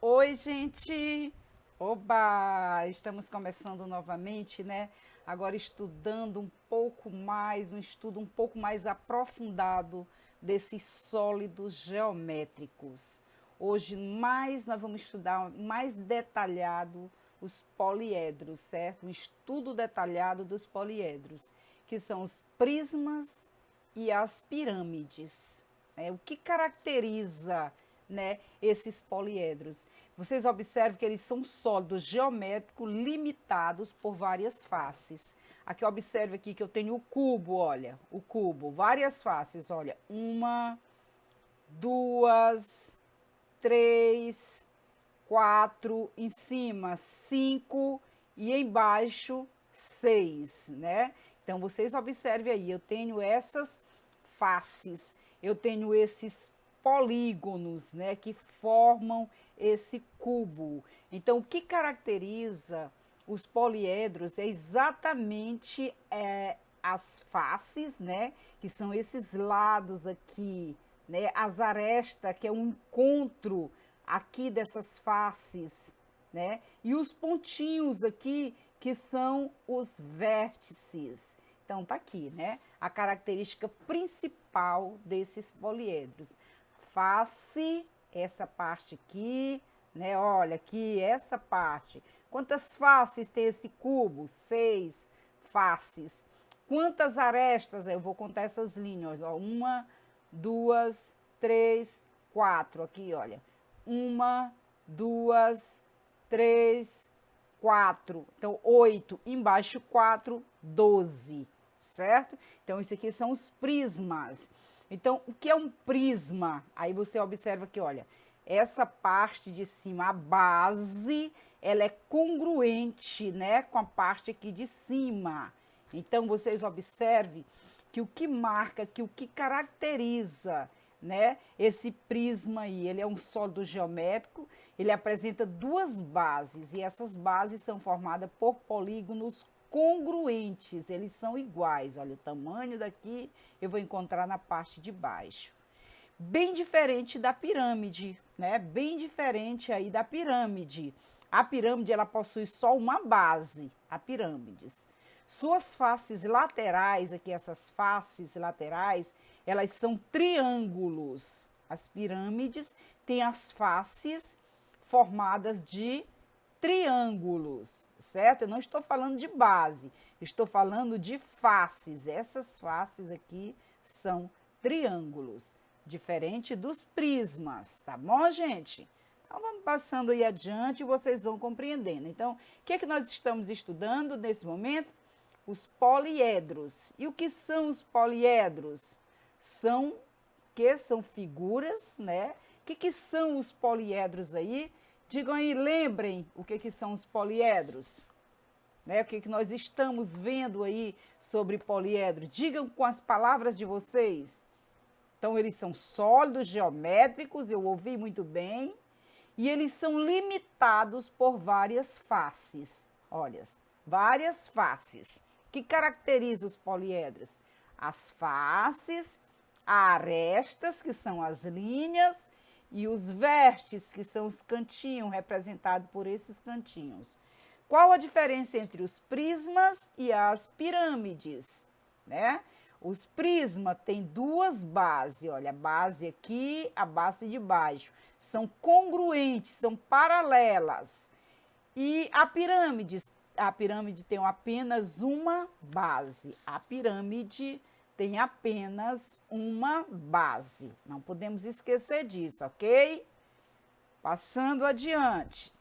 Oi, gente! Oba! Estamos começando novamente, né? Agora estudando um pouco mais, um estudo um pouco mais aprofundado desses sólidos geométricos. Hoje nós vamos estudar mais detalhado os poliedros, certo? Um estudo detalhado dos poliedros, que são os prismas e as pirâmides. O que caracteriza, né, esses poliedros? Vocês observam que eles são sólidos geométricos limitados por várias faces. Aqui observe aqui que eu tenho o cubo, olha, o cubo, várias faces, olha, uma, duas, três, quatro, em cima, cinco e embaixo, seis, né? Então, vocês observem aí, eu tenho essas faces, eu tenho esses polígonos, né, que formam esse cubo. Então, o que caracteriza os poliedros é exatamente as faces, né, que são esses lados aqui, né, as arestas, que é um encontro aqui dessas faces, né, e os pontinhos aqui, que são os vértices. Então, tá aqui, né, a característica principal desses poliedros. Face, essa parte aqui, né, olha aqui, essa parte. Quantas faces tem esse cubo? 6 faces. Quantas arestas? Eu vou contar essas linhas, ó, 1, 2, 3, 4, aqui, olha. 1, 2, 3, 4. Então, 8, embaixo 4, 12, certo? Então, isso aqui são os prismas. Então, o que é um prisma? Aí você observa que, olha, essa parte de cima, a base, ela é congruente, né, com a parte aqui de cima. Então, vocês observem que o que marca, que o que caracteriza, né, esse prisma aí, ele é um sólido geométrico, ele apresenta duas bases, e essas bases são formadas por polígonos congruentes, eles são iguais. Olha, o tamanho daqui eu vou encontrar na parte de baixo. Bem diferente da pirâmide, né? Bem diferente aí da pirâmide. A pirâmide, ela possui só uma base, a pirâmides. Suas faces laterais, aqui essas faces laterais, elas são triângulos. As pirâmides têm as faces formadas de triângulos, certo? Eu não estou falando de base, estou falando de faces. Essas faces aqui são triângulos, diferente dos prismas, tá bom, gente? Então, vamos passando aí adiante e vocês vão compreendendo. Então, o que é que nós estamos estudando nesse momento? Os poliedros. E o que são os poliedros? São figuras, né? O que são os poliedros aí? Digam aí, lembrem o que são os poliedros, né? O que nós estamos vendo aí sobre poliedros. Digam com as palavras de vocês. Então, eles são sólidos, geométricos, eu ouvi muito bem, e eles são limitados por várias faces. Olha, várias faces. O que caracteriza os poliedros? As faces, arestas, que são as linhas, e os vértices, que são os cantinhos, representados por esses cantinhos. Qual a diferença entre os prismas e as pirâmides, né? Os prismas têm duas bases, olha, a base aqui, a base de baixo. São congruentes, são paralelas. E a pirâmide tem apenas uma base. A pirâmide tem apenas uma base. Não podemos esquecer disso, ok? Passando adiante.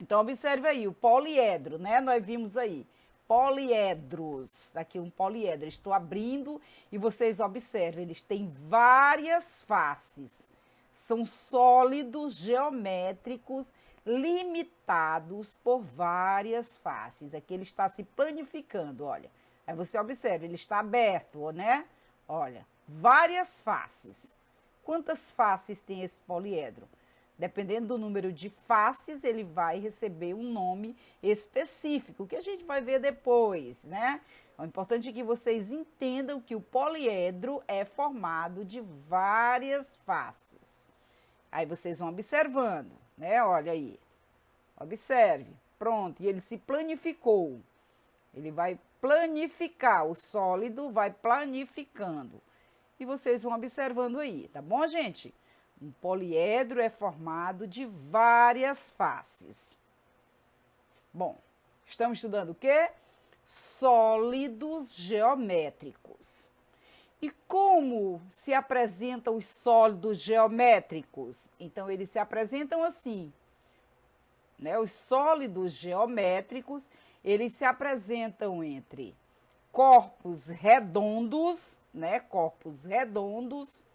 Então, observe aí, o poliedro, né? Nós vimos aí, poliedros. Aqui um poliedro. Estou abrindo e vocês observem, eles têm várias faces. São sólidos geométricos limitados por várias faces. Aqui ele está se planificando, olha. Aí você observa, ele está aberto, né? Olha, várias faces. Quantas faces tem esse poliedro? Dependendo do número de faces, ele vai receber um nome específico, que a gente vai ver depois, né? O importante é que vocês entendam que o poliedro é formado de várias faces. Aí vocês vão observando. né? Olha aí. Observe. Pronto, e ele se planificou. Ele vai planificar, o sólido vai planificando. E vocês vão observando aí, tá bom, gente? Um poliedro é formado de várias faces. Bom, estamos estudando o quê? Sólidos geométricos. E como se apresentam os sólidos geométricos? Então, eles se apresentam assim, né? Os sólidos geométricos, eles se apresentam entre corpos redondos, né? Corpos redondos,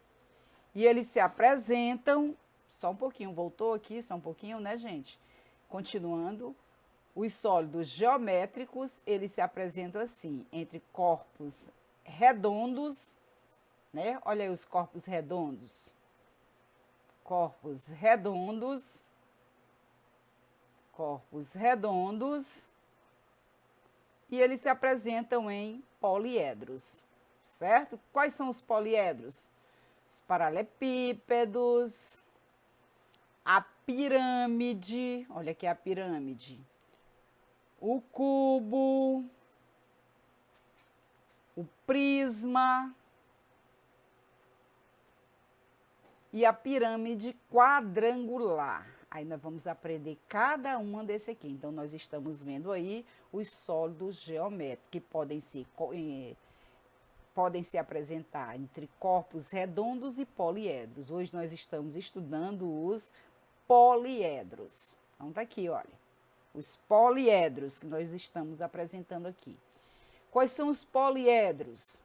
e eles se apresentam, só um pouquinho, voltou aqui, só um pouquinho, né, gente? Continuando, os sólidos geométricos, eles se apresentam assim, entre corpos redondos, né? Olha aí os corpos redondos. Corpos redondos. Corpos redondos. E eles se apresentam em poliedros, certo? Quais são os poliedros? Os paralelepípedos, a pirâmide, olha aqui a pirâmide, o cubo, o prisma e a pirâmide quadrangular. Aí nós vamos aprender cada uma desse aqui. Então, nós estamos vendo aí os sólidos geométricos, que podem se apresentar entre corpos redondos e poliedros. Hoje nós estamos estudando os poliedros. Então, tá aqui, olha, os poliedros que nós estamos apresentando aqui. Quais são os poliedros?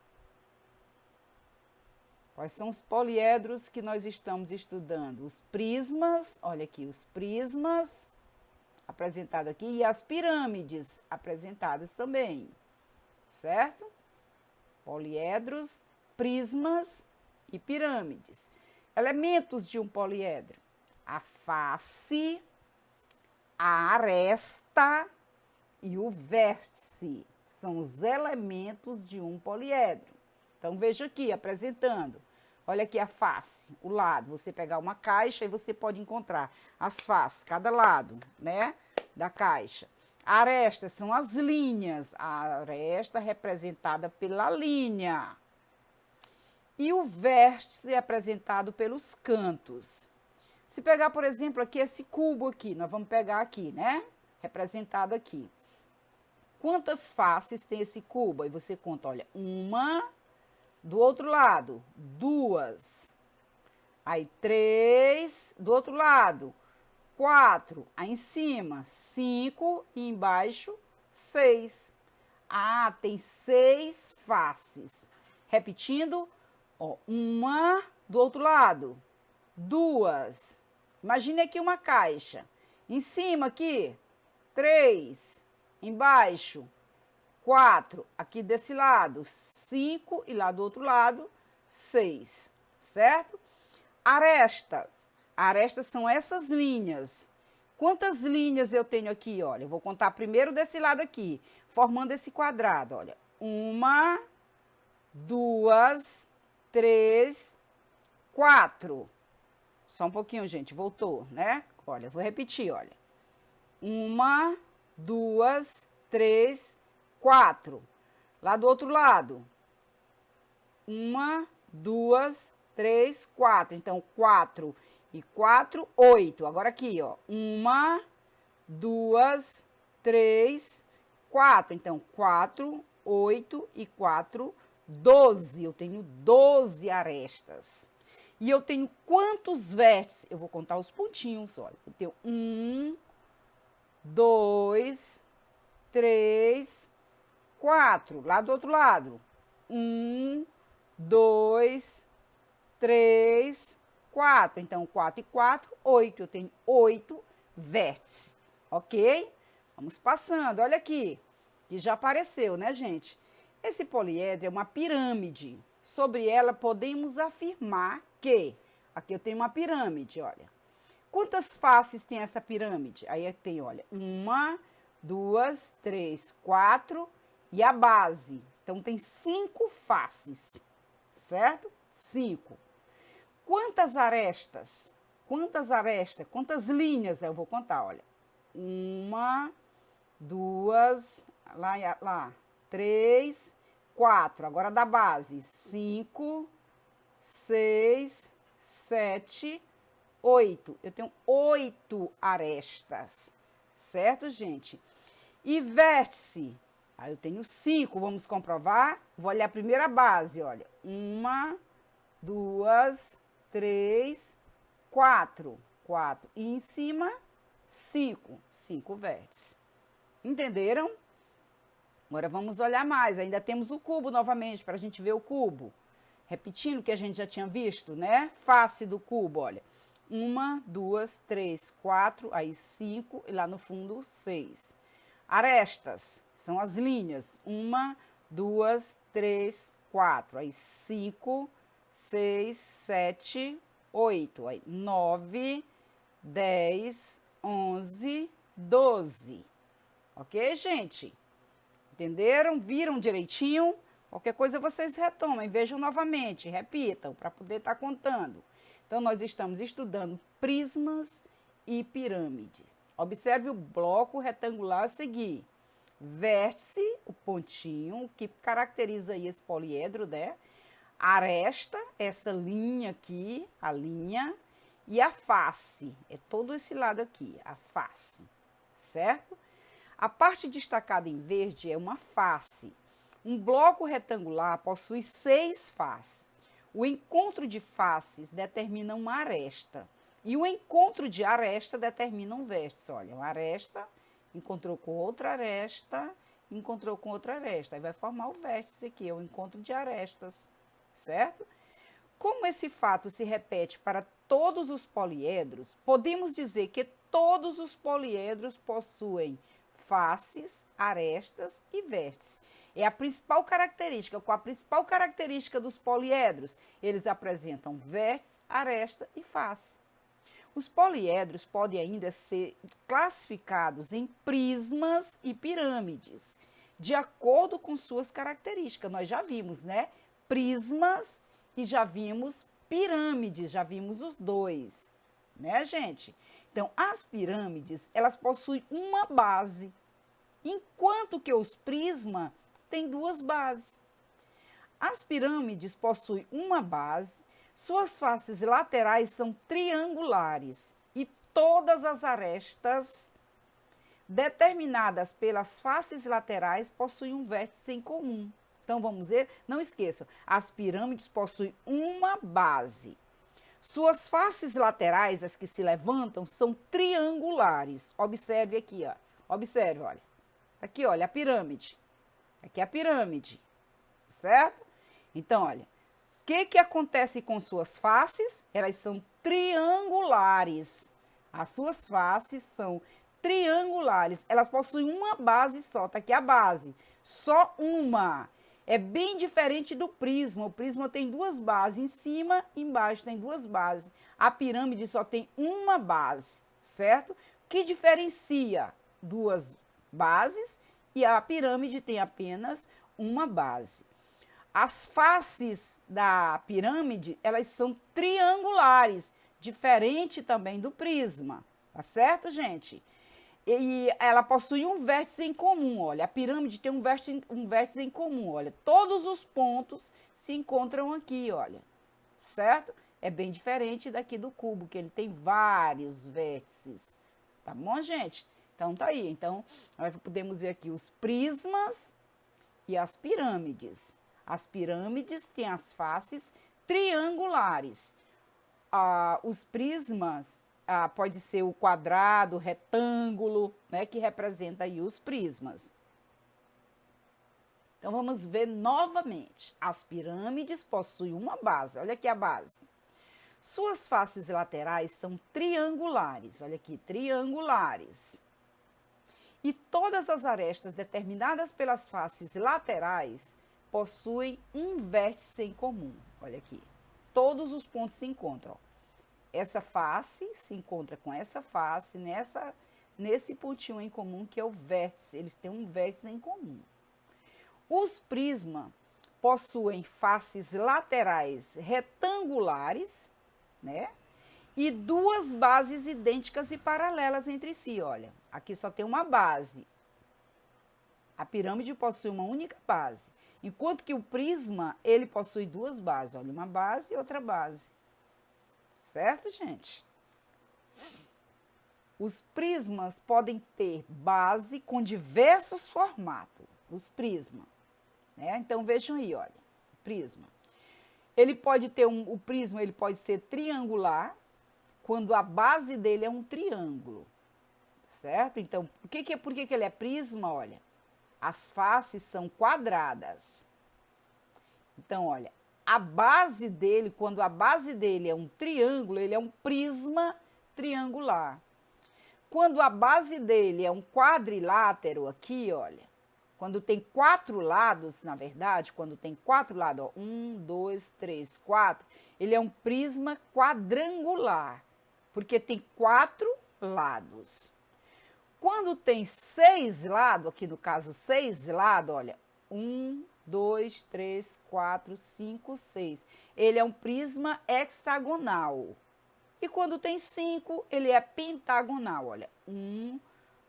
Quais são os poliedros que nós estamos estudando? Os prismas, olha aqui, os prismas apresentados aqui e as pirâmides apresentadas também, certo? Poliedros, prismas e pirâmides. Elementos de um poliedro: a face, a aresta e o vértice são os elementos de um poliedro. Então, veja aqui, apresentando. Olha aqui a face, o lado. Você pegar uma caixa e você pode encontrar as faces, cada lado, né, da caixa. A aresta são as linhas. A aresta representada pela linha. E o vértice é apresentado pelos cantos. Se pegar, por exemplo, aqui esse cubo aqui, nós vamos pegar aqui, né, representado aqui. Quantas faces tem esse cubo? Aí você conta, olha, uma. Do outro lado, 2. Aí 3. Do outro lado, 4. Aí em cima, 5. E embaixo, 6. Ah, tem 6 faces. Repetindo, ó, uma do outro lado, 2. Imagine aqui uma caixa. Em cima aqui, 3. Embaixo, 4, aqui desse lado, 5 e lá do outro lado, 6, certo? Arestas. Arestas são essas linhas. Quantas linhas eu tenho aqui? Olha, eu vou contar primeiro desse lado aqui, formando esse quadrado, olha. 1, 2, 3, 4. Só um pouquinho, gente, voltou, né? Olha, vou repetir, olha. 1, 2, 3, 4. Lá do outro lado. 1, 2, 3, 4. Então, 4 e 4, 8. Agora aqui, ó. 1, 2, 3, 4. Então, 4, 8 e 4, 12. Eu tenho 12 arestas. E eu tenho quantos vértices? Eu vou contar os pontinhos, olha. Eu tenho 1, 2, 3, 4. Lá do outro lado. 1, 2, 3, 4. Então, 4 e 4, 8. Eu tenho 8 vértices, ok? Vamos passando, olha aqui, que já apareceu, né, gente? Esse poliedro é uma pirâmide. Sobre ela, podemos afirmar que... Aqui eu tenho uma pirâmide, olha. Quantas faces tem essa pirâmide? Aí tem, olha, 1, 2, 3, 4... E a base, então tem 5 faces, certo? 5. Quantas arestas? quantas arestas, quantas linhas eu vou contar, olha. 1, 2, lá, 3, 4. Agora da base, 5, 6, 7, 8. Eu tenho 8 arestas, certo, gente? E vértice, aí eu tenho 5, vamos comprovar? Vou olhar a primeira base, olha. 1, 2, 3, 4. 4. E em cima, 5. 5 vértices. Entenderam? Agora vamos olhar mais. Ainda temos o cubo novamente, para a gente ver o cubo. Repetindo o que a gente já tinha visto, né? Face do cubo, olha. 1, 2, 3, 4, aí 5 e lá no fundo 6. Arestas são as linhas. 1, 2, 3, 4, aí 5, 6, 7, 8, aí 9, 10, 11, 12. Ok, gente? Entenderam? Viram direitinho? Qualquer coisa vocês retomem, vejam novamente, repitam, para poder estar contando. Então, nós estamos estudando prismas e pirâmides. Observe o bloco retangular a seguir. Vértice, o pontinho, que caracteriza aí esse poliedro, né? Aresta, essa linha aqui, a linha, e a face, é todo esse lado aqui, a face, certo? A parte destacada em verde é uma face. Um bloco retangular possui 6 faces. O encontro de faces determina uma aresta. E o encontro de aresta determina um vértice. Olha, uma aresta encontrou com outra aresta, encontrou com outra aresta. Aí vai formar o vértice aqui, é o encontro de arestas, certo? Como esse fato se repete para todos os poliedros, podemos dizer que todos os poliedros possuem faces, arestas e vértices. É a principal característica. Qual a principal característica dos poliedros? Eles apresentam vértice, aresta e face. Os poliedros podem ainda ser classificados em prismas e pirâmides, de acordo com suas características. Nós já vimos, né? Prismas e já vimos pirâmides, já vimos os dois, né, gente? Então, as pirâmides, elas possuem uma base, enquanto que os prismas têm 2 bases. As pirâmides possuem uma base, suas faces laterais são triangulares e todas as arestas determinadas pelas faces laterais possuem um vértice em comum. Então, vamos ver, não esqueçam, as pirâmides possuem uma base. Suas faces laterais, as que se levantam, são triangulares. Observe aqui, ó. Observe, olha. Aqui, olha, a pirâmide. Aqui é a pirâmide, certo? Então, olha, o que acontece com suas faces? Elas são triangulares. As suas faces são triangulares. Elas possuem uma base só, tá aqui a base. Só uma. É bem diferente do prisma. O prisma tem 2 bases, em cima e embaixo tem 2 bases. A pirâmide só tem uma base, certo? O que diferencia 2 bases e a pirâmide tem apenas uma base. As faces da pirâmide, elas são triangulares, diferente também do prisma, tá certo, gente? E ela possui um vértice em comum, olha, a pirâmide tem um vértice em comum, olha, todos os pontos se encontram aqui, olha, certo? É bem diferente daqui do cubo, que ele tem vários vértices, tá bom, gente? Então, tá aí, então, nós podemos ver aqui os prismas e as pirâmides. As pirâmides têm as faces triangulares, os prismas pode ser o quadrado, o retângulo, né, que representa aí os prismas. Então, vamos ver novamente. As pirâmides possuem uma base. Olha aqui a base. Suas faces laterais são triangulares. Olha aqui, triangulares. E todas as arestas determinadas pelas faces laterais possuem um vértice em comum. Olha aqui. Todos os pontos se encontram. Essa face se encontra com essa face nesse pontinho em comum que é o vértice. Eles têm um vértice em comum. Os prismas possuem faces laterais retangulares, né? e duas bases idênticas e paralelas entre si, olha. Aqui só tem uma base. A pirâmide possui uma única base, enquanto que o prisma, ele possui duas bases, olha, uma base e outra base. Certo, gente? Os prismas podem ter base com diversos formatos, os prismas, né? Então, vejam aí, olha, prisma. Ele pode ter o prisma, ele pode ser triangular, quando a base dele é um triângulo, certo? Então, por que ele é prisma? Olha, as faces são quadradas. Então, olha, a base dele, quando a base dele é um triângulo, ele é um prisma triangular. Quando a base dele é um quadrilátero, aqui, olha, quando tem quatro lados, na verdade, quando tem quatro lados, ó, 1, 2, 3, 4, ele é um prisma quadrangular, porque tem quatro lados. Quando tem 6 lados, aqui no caso 6 lados, olha, 1, 2, 3, 4, 5, 6. Ele é um prisma hexagonal. E quando tem 5, ele é pentagonal, olha, 1,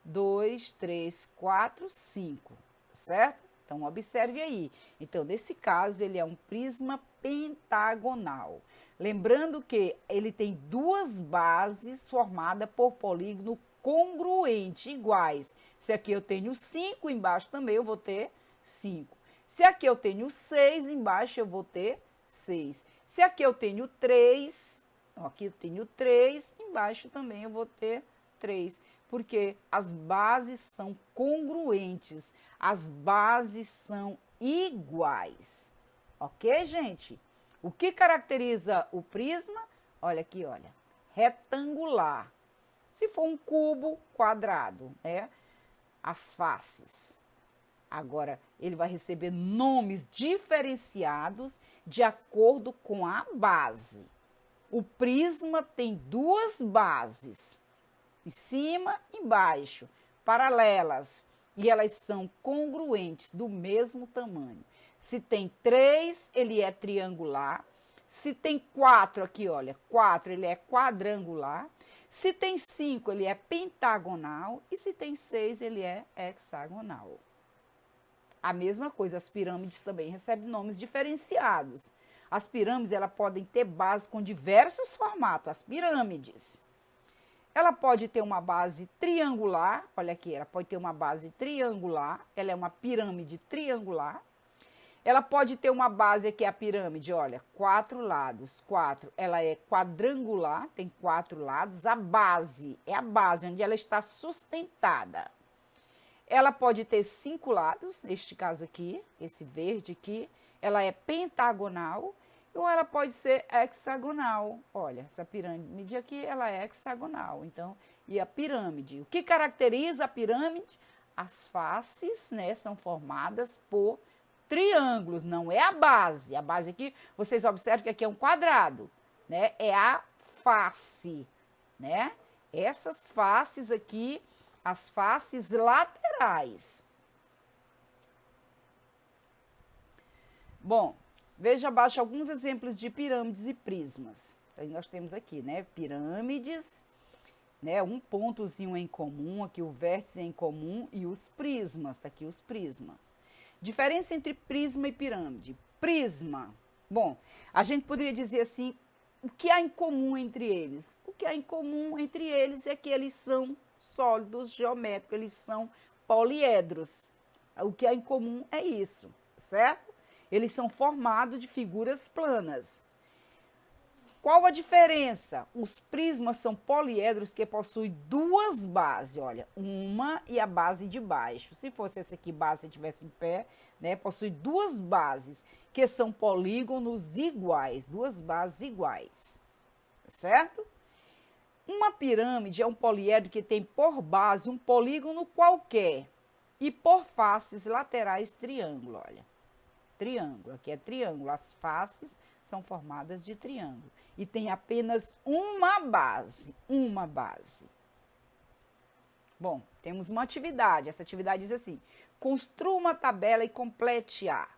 2, 3, 4, 5, certo? Então, observe aí. Então, nesse caso, ele é um prisma pentagonal. Lembrando que ele tem duas bases formadas por polígono congruente, iguais. Se aqui eu tenho 5, embaixo também eu vou ter 5. Se aqui eu tenho 6, embaixo eu vou ter 6. Se aqui eu tenho 3, aqui eu tenho 3, embaixo também eu vou ter 3. Porque as bases são congruentes, as bases são iguais. Ok, gente? O que caracteriza o prisma? Olha aqui, olha, retangular. Se for um cubo, quadrado, né? As faces. Agora, ele vai receber nomes diferenciados de acordo com a base. O prisma tem duas bases, em cima e embaixo, paralelas, e elas são congruentes, do mesmo tamanho. Se tem 3, ele é triangular. Se tem 4 aqui, olha, 4, ele é quadrangular. Se tem 5, ele é pentagonal. E se tem 6, ele é hexagonal. A mesma coisa, as pirâmides também recebem nomes diferenciados. As pirâmides, elas podem ter base com diversos formatos, as pirâmides. Ela pode ter uma base triangular, olha aqui, ela pode ter uma base triangular, ela é uma pirâmide triangular. Ela pode ter uma base aqui, a pirâmide, olha, 4 lados, 4, ela é quadrangular, tem 4 lados, a base, é a base onde ela está sustentada. Ela pode ter 5 lados, neste caso aqui, esse verde aqui, ela é pentagonal, ou ela pode ser hexagonal. Olha, essa pirâmide aqui, ela é hexagonal. Então, e a pirâmide? O que caracteriza a pirâmide? As faces, né, são formadas por triângulos, não é a base. A base aqui, vocês observam que aqui é um quadrado, né? É a face, né? Essas faces aqui, as faces laterais. Bom, veja abaixo alguns exemplos de pirâmides e prismas. Então, nós temos aqui, né, pirâmides, né, um pontozinho em comum, aqui o vértice em comum, e os prismas, tá aqui os prismas. Diferença entre prisma e pirâmide. Prisma, bom, a gente poderia dizer assim, o que há em comum entre eles? O que há em comum entre eles é que eles são sólidos geométricos, eles são poliedros. O que há em comum é isso, certo? Eles são formados de figuras planas. Qual a diferença? Os prismas são poliedros que possuem duas bases, olha, uma e a base de baixo. Se fosse essa aqui, base, estivesse em pé, né, possui duas bases, que são polígonos iguais, duas bases iguais, certo? Uma pirâmide é um poliedro que tem por base um polígono qualquer e por faces laterais triângulo, olha. Triângulo, aqui é triângulo, as faces são formadas de triângulo e tem apenas uma base, uma base. Bom, temos uma atividade, essa atividade diz assim, construa uma tabela e complete-a,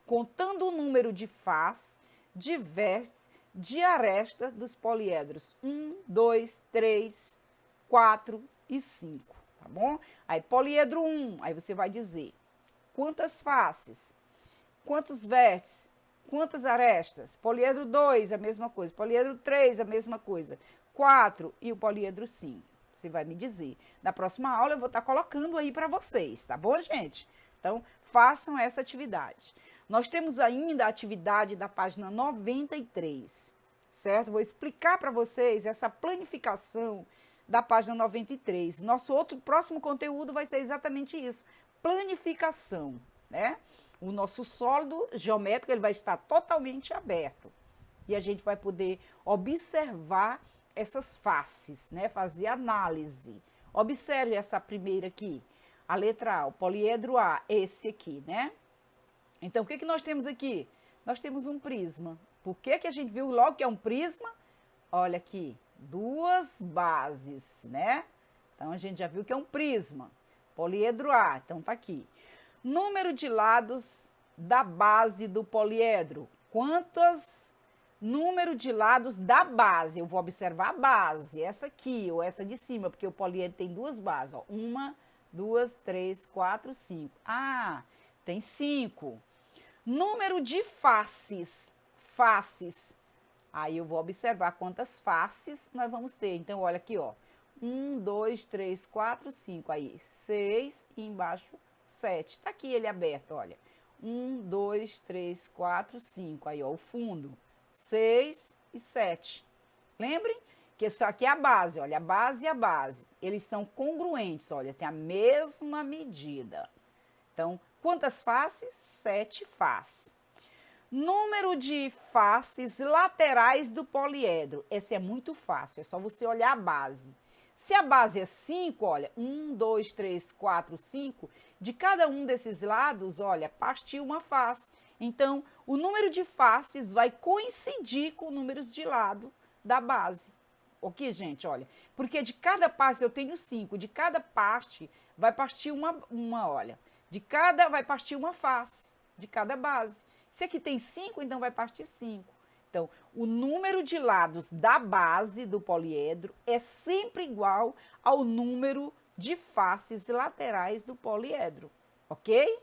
contando o número de faz, de vértice, de aresta dos poliedros 1, 2, 3, 4 e 5, tá bom? Aí, poliedro 1, aí você vai dizer quantas faces, quantos vértices, quantas arestas. Poliedro 2, a mesma coisa. Poliedro 3, a mesma coisa. 4 e o poliedro 5. Você vai me dizer. Na próxima aula eu vou estar colocando aí para vocês, tá bom, gente? Então, façam essa atividade. Nós temos ainda a atividade da página 93, certo? Vou explicar para vocês essa planificação da página 93. Nosso próximo conteúdo vai ser exatamente isso, planificação, né? O nosso sólido geométrico ele vai estar totalmente aberto e a gente vai poder observar essas faces, né? Fazer análise. Observe essa primeira aqui, a letra A, o poliedro A, esse aqui, né? Então, o que nós temos aqui? Nós temos um prisma. Por que a gente viu logo que é um prisma? Olha aqui, duas bases, né? Então, a gente já viu que é um prisma. Poliedro A, então tá aqui. Número de lados da base do poliedro. Quantos número de lados da base? Eu vou observar a base, essa aqui ou essa de cima, porque o poliedro tem duas bases. Ó. 1, 2, 3, 4, 5. Ah, tem 5. Número de faces. Faces. Aí eu vou observar quantas faces nós vamos ter. Então, olha aqui, ó. 1, 2, 3, 4, 5. Aí, 6 e embaixo 7. Tá aqui ele aberto, olha. 1, 2, 3, 4, 5. Aí, ó, o fundo. 6 e 7. Lembrem que isso aqui é a base, olha. A base e a base. Eles são congruentes, olha. Tem a mesma medida. Então, quantas faces? 7 faces. Número de faces laterais do poliedro. Esse é muito fácil, é só você olhar a base. Se a base é 5, olha, 1, 2, 3, 4, 5, de cada um desses lados, olha, partiu uma face. Então, o número de faces vai coincidir com o número de lado da base. Ok, gente? Olha, porque de cada parte eu tenho 5, de cada parte vai partir olha, de cada vai partir uma face, de cada base. Se aqui tem 5, então vai partir 5. Então, o número de lados da base do poliedro é sempre igual ao número de faces laterais do poliedro, ok?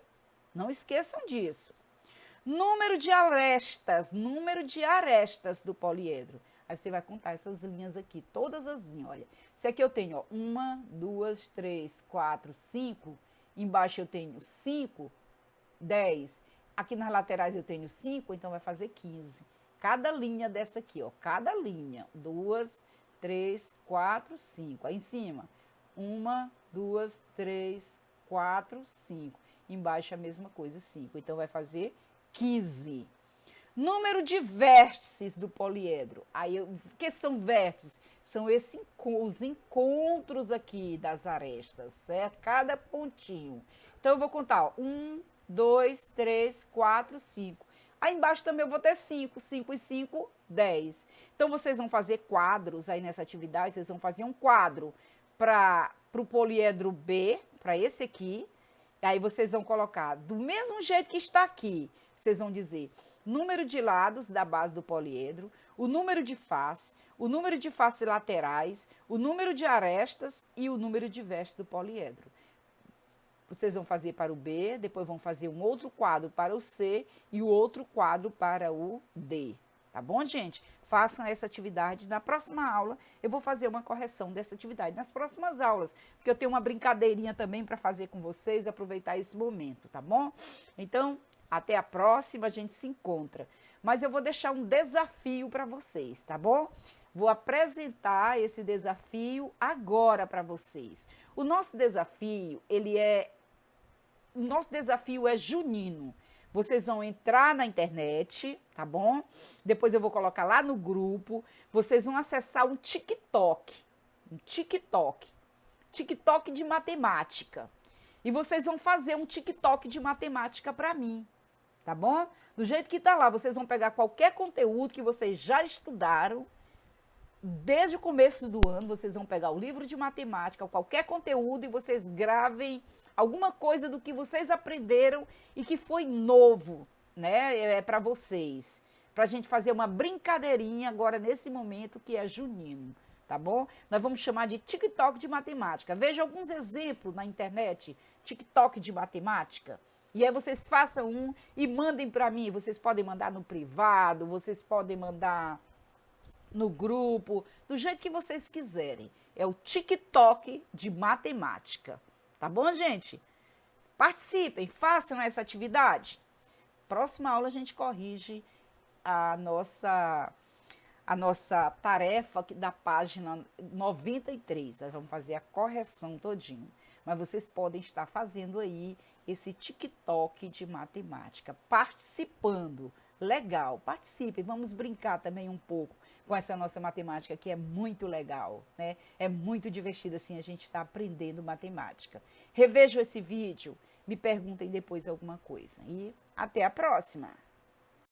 Não esqueçam disso. Número de arestas do poliedro. Aí você vai contar essas linhas aqui, todas as linhas, olha. Se aqui eu tenho, ó, 1, 2, 3, 4, 5, embaixo eu tenho 5, 10. Aqui nas laterais eu tenho 5, então vai fazer 15. Cada linha dessa aqui, ó, cada linha, 2, 3, 4, 5. Aí em cima, 1, 2, 3, 4, 5. Embaixo a mesma coisa, 5. Então vai fazer 15. Número de vértices do poliedro. Aí, o que são vértices? São os encontros aqui das arestas, certo? Cada pontinho. Então, eu vou contar, ó, 1, 2, 3, 4, 5. Aí embaixo também eu vou ter 5. 5 e 5, 10. Então, vocês vão fazer quadros aí nessa atividade. Vocês vão fazer um quadro para o poliedro B, para esse aqui. Aí, vocês vão colocar do mesmo jeito que está aqui. Vocês vão dizer número de lados da base do poliedro, o número de faces, o número de faces laterais, o número de arestas e o número de vértices do poliedro. Vocês vão fazer para o B, depois vão fazer um outro quadro para o C e o outro quadro para o D. Tá bom, gente? Façam essa atividade. Na próxima aula, eu vou fazer uma correção dessa atividade. Nas próximas aulas, porque eu tenho uma brincadeirinha também para fazer com vocês, aproveitar esse momento, tá bom? Então, até a próxima, a gente se encontra. Mas eu vou deixar um desafio para vocês, tá bom? Vou apresentar esse desafio agora para vocês. O nosso desafio é junino. Vocês vão entrar na internet, tá bom? Depois eu vou colocar lá no grupo. Vocês vão acessar um TikTok de matemática. E vocês vão fazer um TikTok de matemática para mim, tá bom? Do jeito que tá lá, vocês vão pegar qualquer conteúdo que vocês já estudaram, desde o começo do ano, vocês vão pegar o livro de matemática, qualquer conteúdo, e vocês gravem alguma coisa do que vocês aprenderam e que foi novo, né, para vocês. para a gente fazer uma brincadeirinha agora nesse momento que é junino, tá bom? Nós vamos chamar de TikTok de matemática. Veja alguns exemplos na internet, TikTok de matemática. E aí vocês façam um e mandem para mim. Vocês podem mandar no privado, vocês podem mandar no grupo, do jeito que vocês quiserem. É o TikTok de matemática. Tá bom, gente? Participem, façam essa atividade. Próxima aula a gente corrige a nossa tarefa da página 93. Nós vamos fazer a correção todinho. Mas vocês podem estar fazendo aí esse TikTok de matemática, participando. Legal, participem, vamos brincar também um pouco com essa nossa matemática que é muito legal, né? É muito divertido assim a gente está aprendendo matemática. Revejam esse vídeo, me perguntem depois alguma coisa e até a próxima!